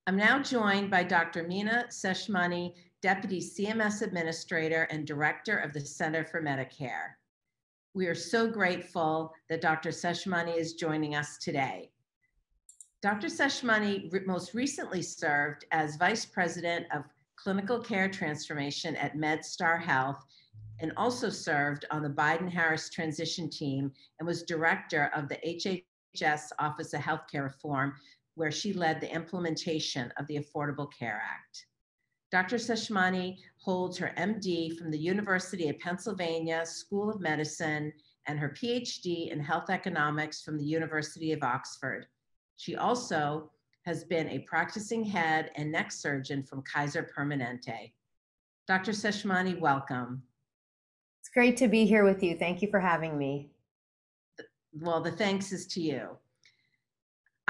I'm now joined by Dr. Meena Seshamani, Deputy CMS Administrator and Director of the Center for Medicare. We are so grateful that Dr. Seshamani is joining us today. Dr. Seshamani most recently served as Vice President of Clinical Care Transformation at MedStar Health and also served on the Biden-Harris transition team and was Director of the HHS Office of Healthcare Reform, where she led the implementation of the Affordable Care Act. Dr. Seshamani holds her MD from the University of Pennsylvania School of Medicine and her Ph.D. in Health Economics from the University of Oxford. She also has been a practicing head and neck surgeon from Kaiser Permanente. Dr. Seshamani, welcome. It's great to be here with you. Thank you for having me. Well, the thanks is to you.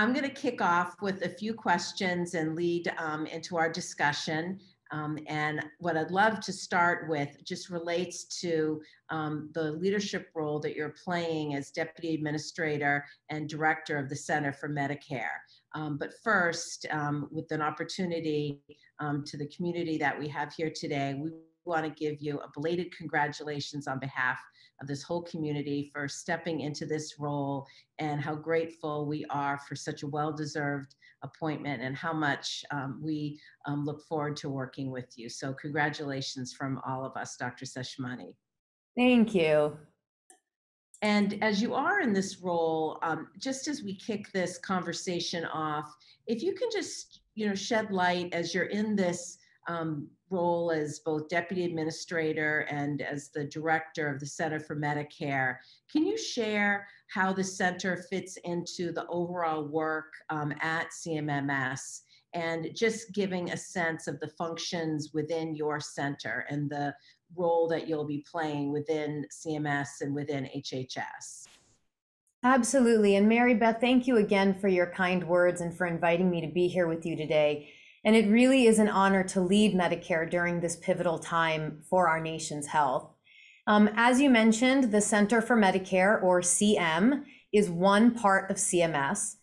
I'm going to kick off with a few questions and lead into our discussion. And what I'd love to start with just relates to the leadership role that you're playing as Deputy Administrator and Director of the Center for Medicare. But first, with an opportunity to the community that we have here today, we want to give you a belated congratulations on behalf of this whole community for stepping into this role and how grateful we are for such a well-deserved appointment and how much we look forward to working with you. So congratulations from all of us, Dr. Seshamani. Thank you. And as you are in this role, just as we kick this conversation off, if you can just shed light as you're in this role as both Deputy Administrator and as the Director of the Center for Medicare, can you share how the center fits into the overall work at CMMS and just giving a sense of the functions within your center and the role that you'll be playing within CMS and within HHS? Absolutely. And Mary Beth, thank you again for your kind words and for inviting me to be here with you today. And it really is an honor to lead Medicare during this pivotal time for our nation's health. As you mentioned, the Center for Medicare, or CM, is one part of CMS.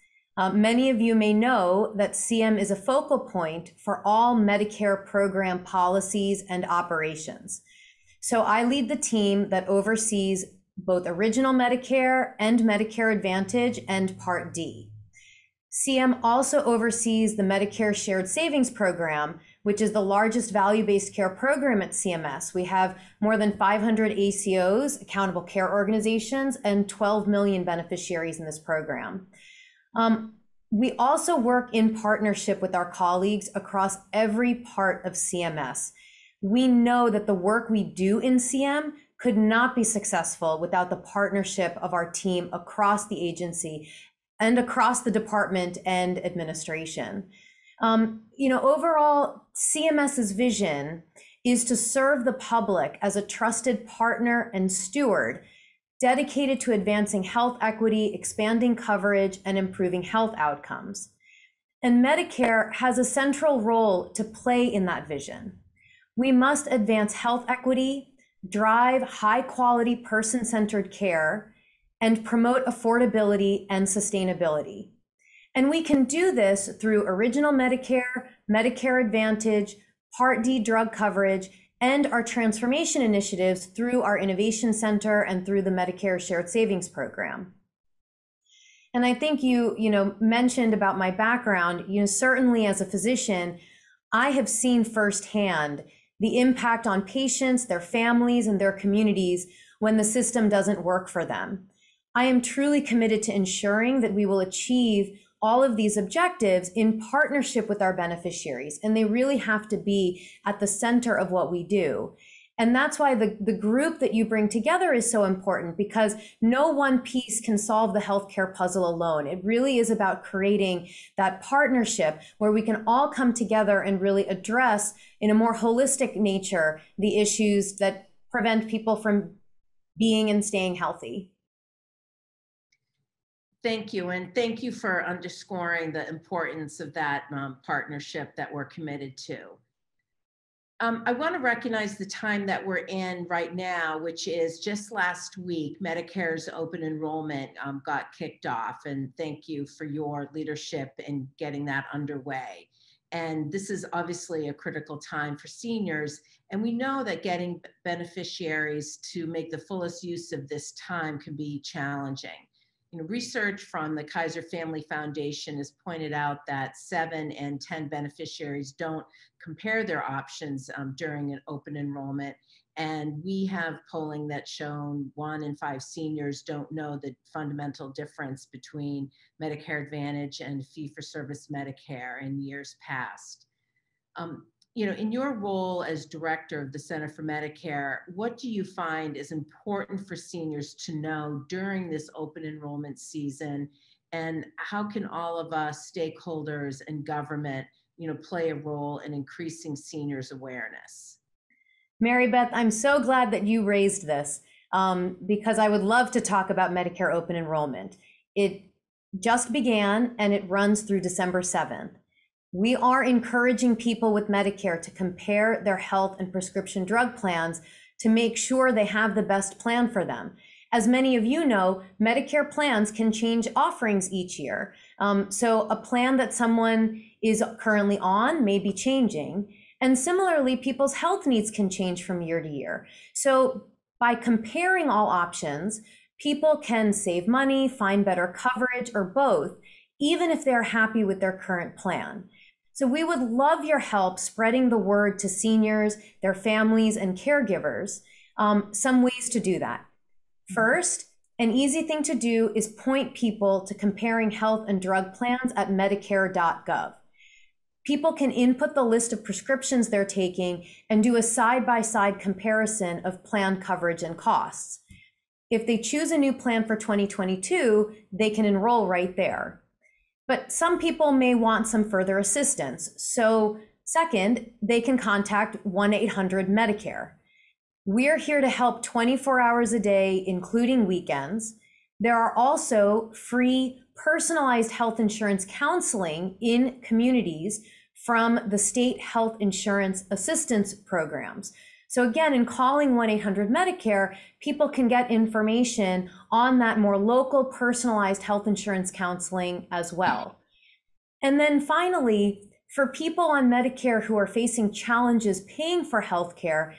Many of you may know that CM is a focal point for all Medicare program policies and operations. So I lead the team that oversees both Original Medicare and Medicare Advantage and Part D. CM also oversees the Medicare Shared Savings Program, which is the largest value-based care program at CMS. We have more than 500 ACOs, accountable care organizations, and 12 million beneficiaries in this program. We also work in partnership with our colleagues across every part of CMS. We know that the work we do in CM could not be successful without the partnership of our team across the agency and across the department and administration. Overall, CMS's vision is to serve the public as a trusted partner and steward dedicated to advancing health equity, expanding coverage, and improving health outcomes. And Medicare has a central role to play in that vision. We must advance health equity, drive high-quality person-centered care, and promote affordability and sustainability. And we can do this through Original Medicare, Medicare Advantage, Part D drug coverage, and our transformation initiatives through our Innovation Center and through the Medicare Shared Savings Program. And I think you mentioned about my background. Certainly as a physician, I have seen firsthand the impact on patients, their families, and their communities when the system doesn't work for them. I am truly committed to ensuring that we will achieve all of these objectives in partnership with our beneficiaries, and they really have to be at the center of what we do. And that's why the group that you bring together is so important, because no one piece can solve the healthcare puzzle alone. It really is about creating that partnership where we can all come together and really address in a more holistic nature the issues that prevent people from being and staying healthy. Thank you, and thank you for underscoring the importance of that partnership that we're committed to. I want to recognize the time that we're in right now, which is just last week, Medicare's open enrollment got kicked off, and thank you for your leadership in getting that underway. And this is obviously a critical time for seniors. And we know that getting beneficiaries to make the fullest use of this time can be challenging. You know, research from the Kaiser Family Foundation has pointed out that 7 in 10 beneficiaries don't compare their options during an open enrollment. And we have polling that's shown 1 in 5 seniors don't know the fundamental difference between Medicare Advantage and fee-for-service Medicare in years past. You know, in your role as director of the Center for Medicare, what do you find is important for seniors to know during this open enrollment season? And how can all of us, stakeholders and government, you know, play a role in increasing seniors' awareness? Mary Beth, I'm so glad that you raised this because I would love to talk about Medicare open enrollment. It just began and it runs through December 7th. We are encouraging people with Medicare to compare their health and prescription drug plans to make sure they have the best plan for them. As many of you know, Medicare plans can change offerings each year. So a plan that someone is currently on may be changing. And similarly, people's health needs can change from year to year. So by comparing all options, people can save money, find better coverage, or both, even if they're happy with their current plan. So we would love your help spreading the word to seniors, their families, and caregivers. Some ways to do that. First, an easy thing to do is point people to comparing health and drug plans at medicare.gov. People can input the list of prescriptions they're taking and do a side-by-side comparison of plan coverage and costs. If they choose a new plan for 2022, they can enroll right there. But some people may want some further assistance. So second, they can contact 1-800-Medicare. We're here to help 24 hours a day, including weekends. There are also free personalized health insurance counseling in communities from the state health insurance assistance programs. So again, in calling 1-800-Medicare, people can get information on that more local personalized health insurance counseling as well. And then finally, for people on Medicare who are facing challenges paying for healthcare,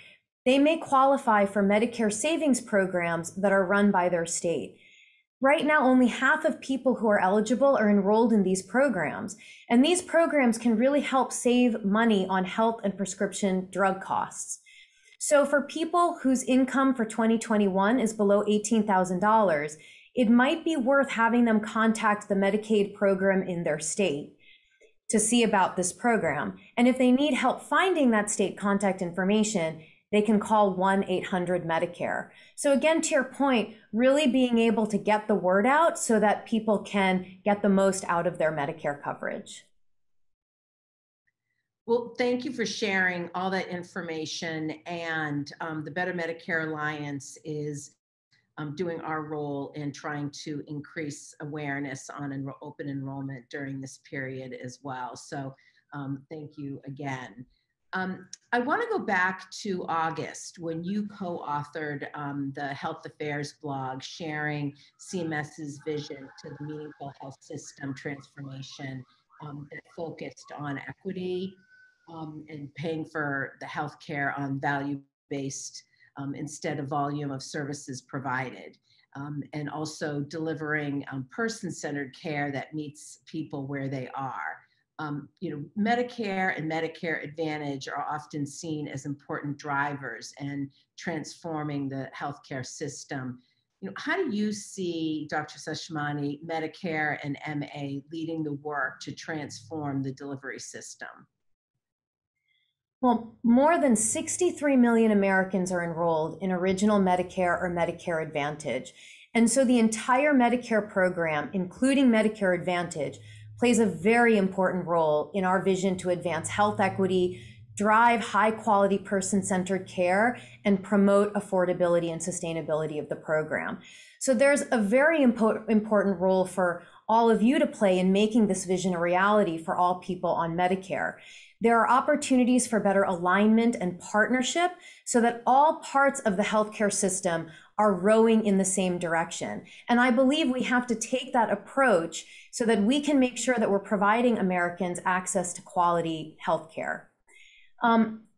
they may qualify for Medicare savings programs that are run by their state. Right now, only half of people who are eligible are enrolled in these programs, and these programs can really help save money on health and prescription drug costs. So for people whose income for 2021 is below $18,000, it might be worth having them contact the Medicaid program in their state to see about this program. And if they need help finding that state contact information, they can call 1-800-Medicare. So again, to your point, really being able to get the word out so that people can get the most out of their Medicare coverage. Well, thank you for sharing all that information. And the Better Medicare Alliance is doing our role in trying to increase awareness on open enrollment during this period as well. So thank you again. I want to go back to August when you co-authored the Health Affairs blog sharing CMS's vision to the meaningful health system transformation that focused on equity and paying for the healthcare on value-based instead of volume of services provided, and also delivering person-centered care that meets people where they are. You know, Medicare and Medicare Advantage are often seen as important drivers in transforming the healthcare system. You know, how do you see, Dr. Seshamani, Medicare and MA leading the work to transform the delivery system? Well, more than 63 million Americans are enrolled in Original Medicare or Medicare Advantage. And so the entire Medicare program, including Medicare Advantage, plays a very important role in our vision to advance health equity, drive high quality person-centered care, and promote affordability and sustainability of the program. So there's a very important role for all of you to play in making this vision a reality for all people on Medicare. There are opportunities for better alignment and partnership so that all parts of the healthcare system are rowing in the same direction. And I believe we have to take that approach so that we can make sure that we're providing Americans access to quality healthcare.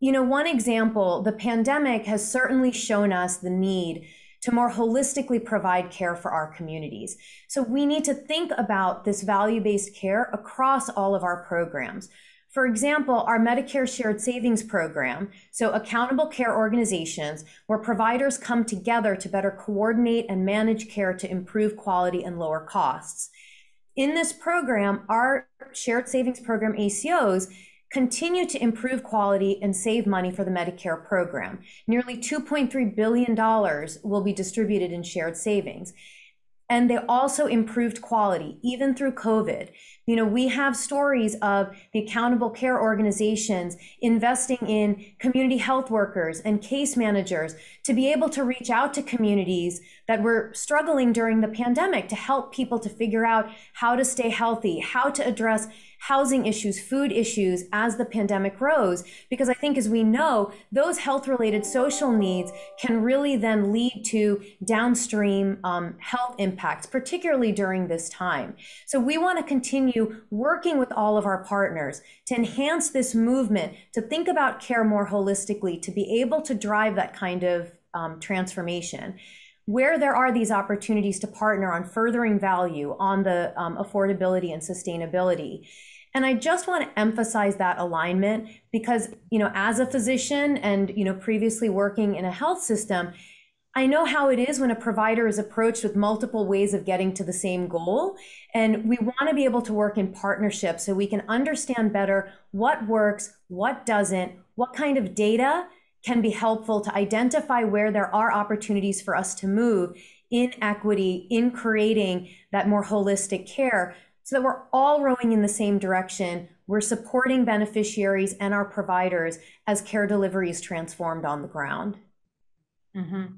One example, the pandemic has certainly shown us the need to more holistically provide care for our communities. So we need to think about this value-based care across all of our programs. For example, our Medicare Shared Savings Program, so accountable care organizations where providers come together to better coordinate and manage care to improve quality and lower costs. In this program, our Shared Savings Program ACOs continue to improve quality and save money for the Medicare program. Nearly $2.3 billion will be distributed in shared savings. And they also improved quality, even through COVID. We have stories of the accountable care organizations investing in community health workers and case managers to be able to reach out to communities that were struggling during the pandemic to help people to figure out how to stay healthy, how to address housing issues, food issues as the pandemic rose. Because I think, as we know, those health-related social needs can really then lead to downstream health impacts, particularly during this time. So we want to continue working with all of our partners to enhance this movement, to think about care more holistically, to be able to drive that kind of transformation. Where there are these opportunities to partner on furthering value, on the affordability and sustainability. And I just want to emphasize that alignment because, as a physician and, previously working in a health system, I know how it is when a provider is approached with multiple ways of getting to the same goal. And we want to be able to work in partnership so we can understand better what works, what doesn't, what kind of data can be helpful to identify where there are opportunities for us to move in equity, in creating that more holistic care, so that we're all rowing in the same direction. We're supporting beneficiaries and our providers as care delivery is transformed on the ground. Mm-hmm.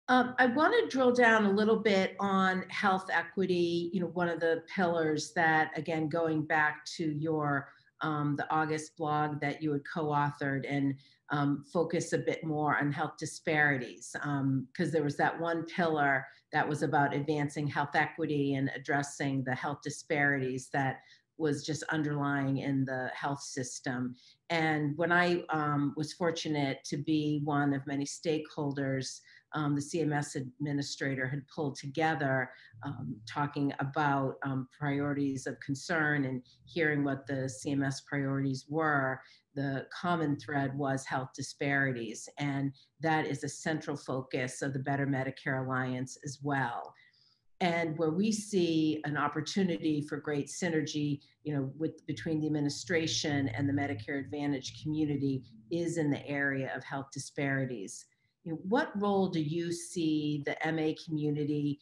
I want to drill down a little bit on health equity, one of the pillars that, again, going back to your the August blog that you had co-authored and focus a bit more on health disparities, because there was that one pillar that was about advancing health equity and addressing the health disparities that was just underlying in the health system. And when I was fortunate to be one of many stakeholders, the CMS administrator had pulled together talking about priorities of concern and hearing what the CMS priorities were. The common thread was health disparities, and that is a central focus of the Better Medicare Alliance as well. And where we see an opportunity for great synergy, between the administration and the Medicare Advantage community is in the area of health disparities. What role do you see the MA community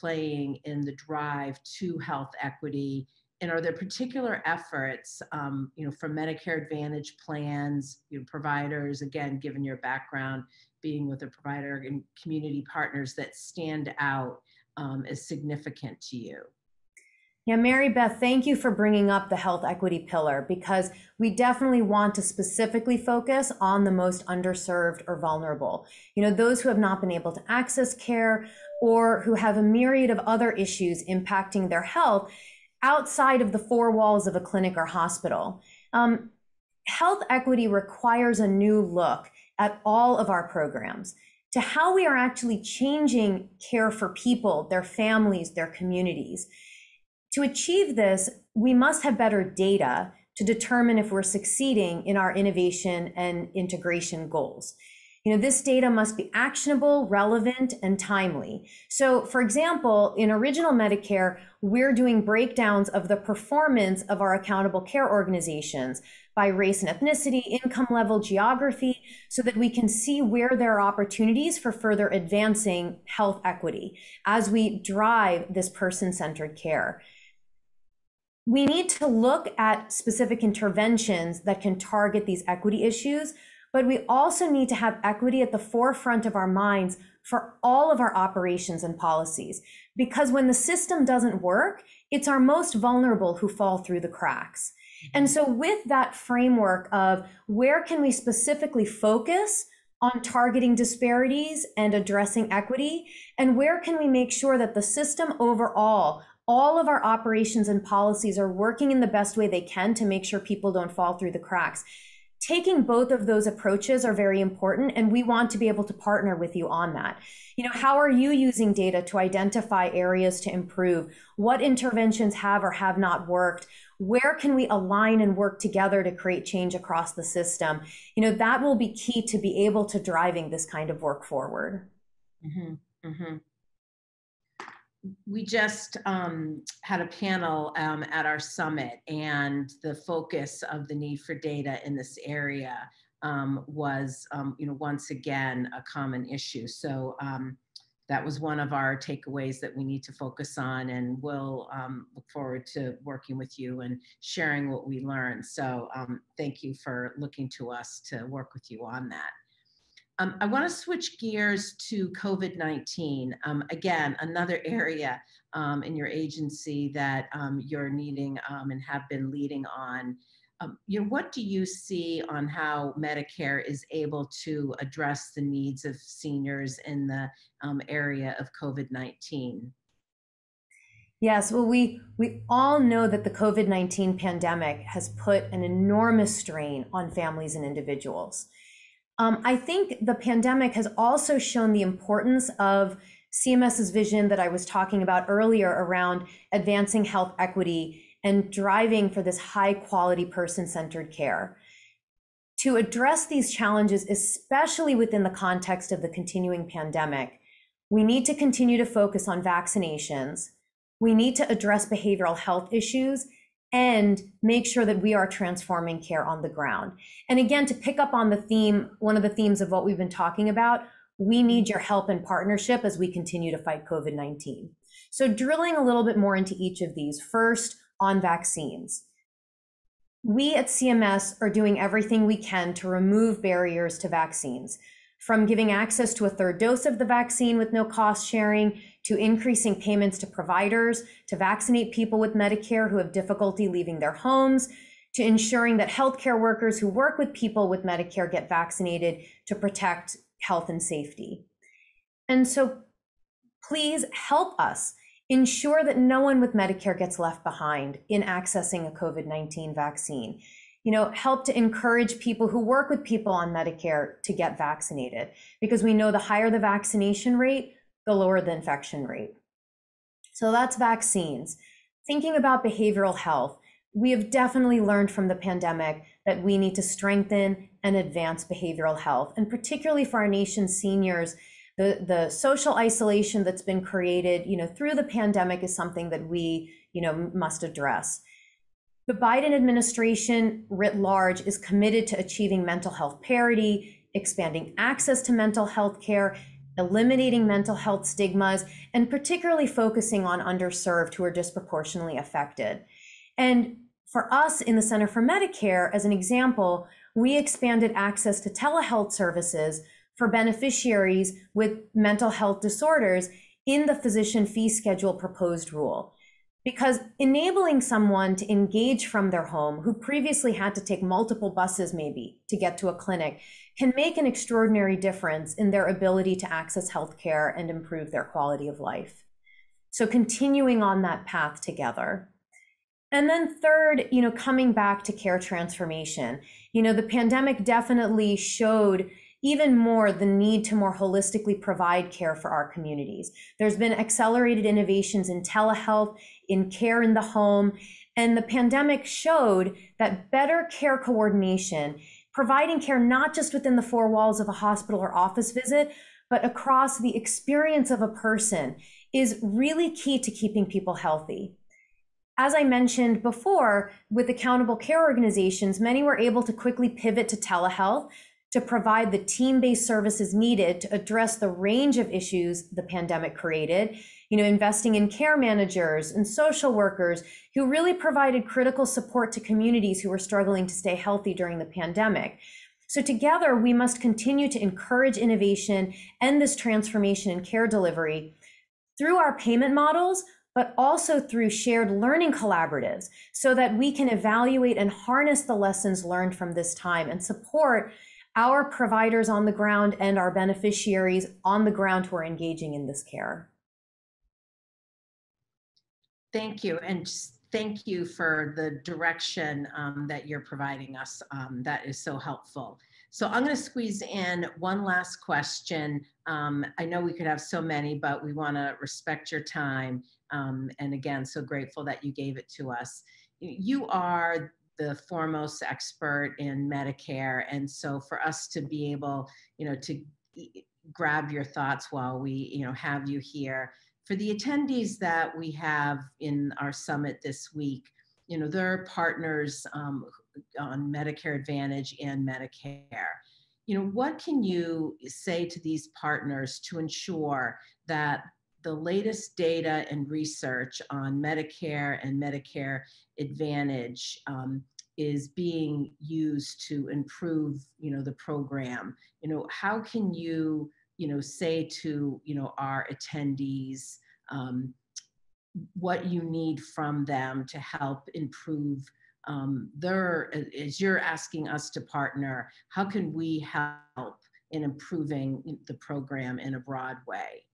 playing in the drive to health equity? And are there particular efforts, from Medicare Advantage plans, providers, again, given your background, being with a provider and community partners that stand out as significant to you? Yeah, Mary Beth, thank you for bringing up the health equity pillar, because we definitely want to specifically focus on the most underserved or vulnerable. Those who have not been able to access care or who have a myriad of other issues impacting their health outside of the four walls of a clinic or hospital. Health equity requires a new look at all of our programs, to how we are actually changing care for people, their families, their communities. To achieve this, we must have better data to determine if we're succeeding in our innovation and integration goals. This data must be actionable, relevant, and timely. So, for example, in Original Medicare, we're doing breakdowns of the performance of our accountable care organizations by race and ethnicity, income level, geography, so that we can see where there are opportunities for further advancing health equity as we drive this person-centered care. We need to look at specific interventions that can target these equity issues, but we also need to have equity at the forefront of our minds for all of our operations and policies. Because when the system doesn't work, it's our most vulnerable who fall through the cracks. And so with that framework of where can we specifically focus on targeting disparities and addressing equity, and where can we make sure that the system overall, all of our operations and policies are working in the best way they can to make sure people don't fall through the cracks. Taking both of those approaches are very important, and we want to be able to partner with you on that. How are you using data to identify areas to improve? What interventions have or have not worked? Where can we align and work together to create change across the system? That will be key to be able to driving this kind of work forward. Mm-hmm. Mm-hmm. We just had a panel at our summit, and the focus of the need for data in this area was, once again, a common issue. So that was one of our takeaways that we need to focus on, and we'll look forward to working with you and sharing what we learned. So thank you for looking to us to work with you on that. I want to switch gears to COVID-19. Again, another area in your agency that you're needing and have been leading on. What do you see on how Medicare is able to address the needs of seniors in the area of COVID-19? Yes, well, we all know that the COVID-19 pandemic has put an enormous strain on families and individuals. I think the pandemic has also shown the importance of CMS's vision that I was talking about earlier around advancing health equity and driving for this high quality person-centered care. To address these challenges, especially within the context of the continuing pandemic, we need to continue to focus on vaccinations. We need to address behavioral health issues and make sure that we are transforming care on the ground. And again, to pick up on the theme, one of the themes of what we've been talking about, we need your help and partnership as we continue to fight COVID-19. So drilling a little bit more into each of these. First, on vaccines. We at CMS are doing everything we can to remove barriers to vaccines, from giving access to a third dose of the vaccine with no cost sharing, to increasing payments to providers, to vaccinate people with Medicare who have difficulty leaving their homes, to ensuring that healthcare workers who work with people with Medicare get vaccinated to protect health and safety. And so please help us ensure that no one with Medicare gets left behind in accessing a COVID-19 vaccine. Help to encourage people who work with people on Medicare to get vaccinated, because we know the higher the vaccination rate, the lower the infection rate. So that's vaccines. Thinking about behavioral health, we have definitely learned from the pandemic that we need to strengthen and advance behavioral health, and particularly for our nation's seniors, the social isolation that's been created, through the pandemic is something that we, must address. The Biden administration writ large is committed to achieving mental health parity, expanding access to mental health care, eliminating mental health stigmas, and particularly focusing on underserved who are disproportionately affected. And for us in the Center for Medicare, as an example, we expanded access to telehealth services for beneficiaries with mental health disorders in the physician fee schedule proposed rule. Because enabling someone to engage from their home who previously had to take multiple buses maybe to get to a clinic can make an extraordinary difference in their ability to access healthcare and improve their quality of life. So continuing on that path together. And then third, coming back to care transformation. The pandemic definitely showed even more the need to more holistically provide care for our communities. There's been accelerated innovations in telehealth, in care in the home, and the pandemic showed that better care coordination, providing care not just within the four walls of a hospital or office visit, but across the experience of a person, is really key to keeping people healthy. As I mentioned before, with accountable care organizations, many were able to quickly pivot to telehealth to provide the team-based services needed to address the range of issues the pandemic created, investing in care managers and social workers who really provided critical support to communities who were struggling to stay healthy during the pandemic. So together, we must continue to encourage innovation and this transformation in care delivery through our payment models, but also through shared learning collaboratives so that we can evaluate and harness the lessons learned from this time and support our providers on the ground and our beneficiaries on the ground who are engaging in this care. Thank you. And thank you for the direction that you're providing us. That is so helpful. So I'm going to squeeze in one last question. I know we could have so many, but we want to respect your time. And again, so grateful that you gave it to us. You are the foremost expert in Medicare. And so for us to be able, to grab your thoughts while we, have you here. For the attendees that we have in our summit this week, they're partners on Medicare Advantage and Medicare. What can you say to these partners to ensure that the latest data and research on Medicare and Medicare Advantage is being used to improve, the program? How can you, say to, our attendees what you need from them to help improve as you're asking us to partner, how can we help in improving the program in a broad way?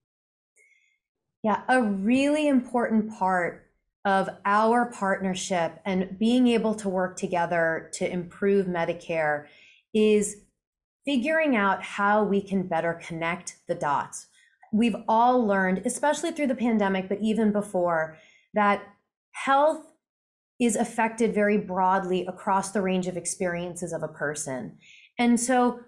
Yeah, a really important part of our partnership and being able to work together to improve Medicare is figuring out how we can better connect the dots. We've all learned, especially through the pandemic, but even before, that health is affected very broadly across the range of experiences of a person. And so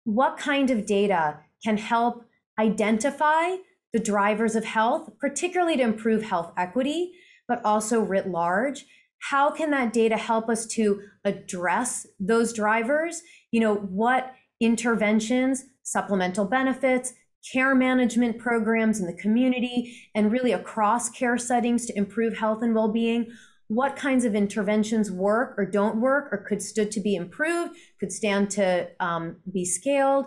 what kind of data can help identify the drivers of health, particularly to improve health equity, but also writ large? How can that data help us to address those drivers? What interventions, supplemental benefits, care management programs in the community, and really across care settings to improve health and well-being? What kinds of interventions work or don't work or could stood to be improved, could stand to be scaled?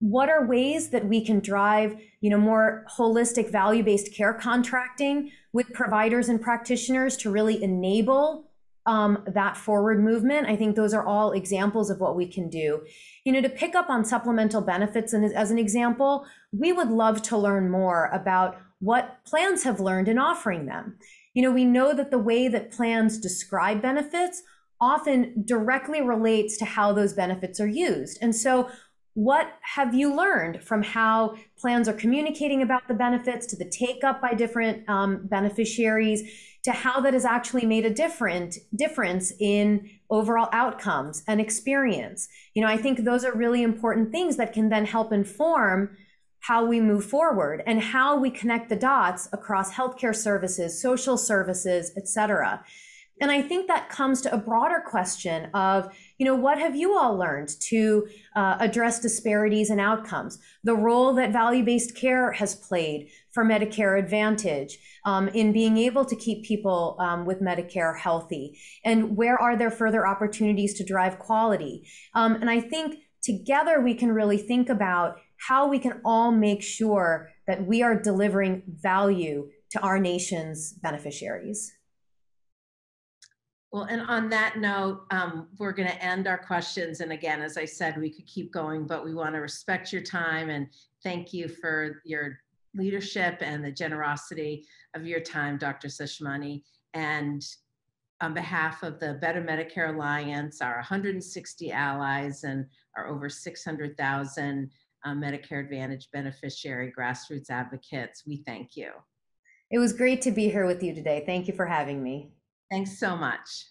What are ways that we can drive, more holistic value-based care contracting with providers and practitioners to really enable that forward movement? I think those are all examples of what we can do. To pick up on supplemental benefits, and as an example, we would love to learn more about what plans have learned in offering them. We know that the way that plans describe benefits often directly relates to how those benefits are used. And so what have you learned from how plans are communicating about the benefits, to the take-up by different beneficiaries, to how that has actually made a difference in overall outcomes and experience? I think those are really important things that can then help inform how we move forward and how we connect the dots across healthcare services, social services, et cetera. And I think that comes to a broader question of, what have you all learned to address disparities in outcomes? The role that value-based care has played for Medicare Advantage in being able to keep people with Medicare healthy, and where are there further opportunities to drive quality? And I think together we can really think about how we can all make sure that we are delivering value to our nation's beneficiaries. Well, and on that note, we're going to end our questions. And again, as I said, we could keep going, but we want to respect your time and thank you for your leadership and the generosity of your time, Dr. Seshamani. And on behalf of the Better Medicare Alliance, our 160 allies, and our over 600,000 Medicare Advantage beneficiary grassroots advocates, we thank you. It was great to be here with you today. Thank you for having me. Thanks so much.